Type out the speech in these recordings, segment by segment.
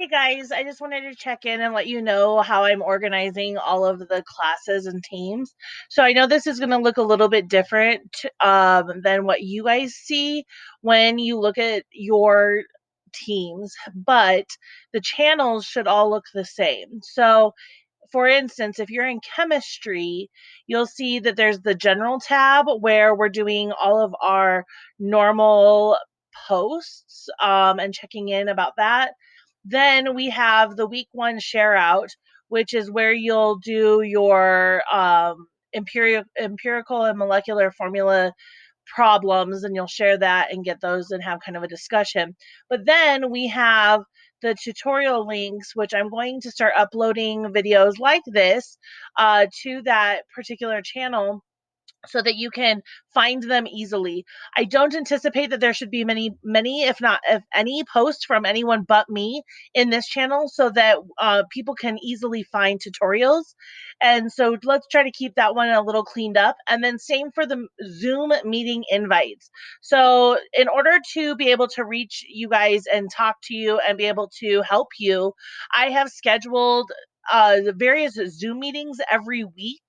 Hey guys, I just wanted to check in and let you know how I'm organizing all of the classes and teams. So I know this is going to look a little bit different than what you guys see when you look at your teams, but the channels should all look the same. So for instance, if you're in chemistry, you'll see that there's the general tab where we're doing all of our normal posts and checking in about that. Then we have the week one share out, which is where you'll do your empirical and molecular formula problems, and you'll share that and get those and have kind of a discussion. But then we have the tutorial links, which I'm going to start uploading videos like this to that particular channel so that you can find them easily. I don't anticipate that there should be many, if any, posts from anyone but me in this channel so that people can easily find tutorials. And so let's try to keep that one a little cleaned up. And then same for the Zoom meeting invites. So in order to be able to reach you guys and talk to you and be able to help you, I have scheduled the various Zoom meetings every week,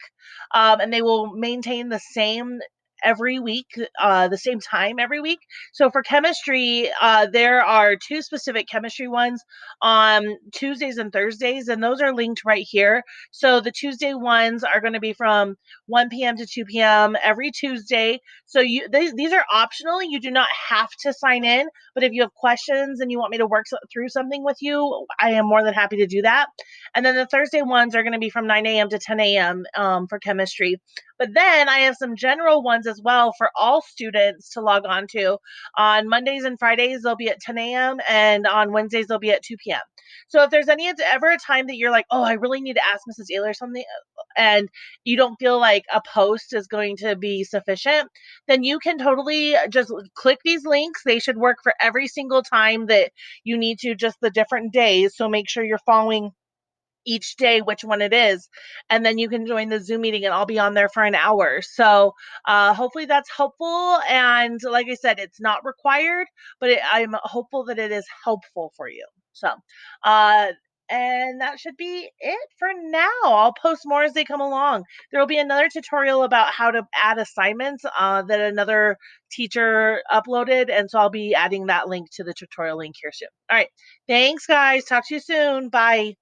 and they will maintain the same every week, the same time every week. So for chemistry, there are two specific chemistry ones on Tuesdays and Thursdays, and those are linked right here. So the Tuesday ones are going to be from 1 p.m. to 2 p.m. every Tuesday. So these are optional. You do not have to sign in, but if you have questions and you want me to work through something with you, I am more than happy to do that. And then the Thursday ones are going to be from 9 a.m. to 10 a.m. For chemistry. But then I have some general ones as well for all students to log on to. On Mondays and Fridays, they'll be at 10 a.m. and on Wednesdays, they'll be at 2 p.m. So if there's ever a time that you're like, oh, I really need to ask Mrs. Ayler something, and you don't feel like a post is going to be sufficient, then you can totally just click these links. They should work for every single time that you need to, just the different days. So make sure you're following each day which one it is, and then you can join the Zoom meeting and I'll be on there for an hour. So hopefully that's helpful, and like I said, it's not required, but I'm hopeful that it is helpful for you. So uh and that should be it for now. I'll post more as they come along. There will be another tutorial about how to add assignments that another teacher uploaded, and so I'll be adding that link to the tutorial link here soon. All right, thanks guys, talk to you soon. Bye.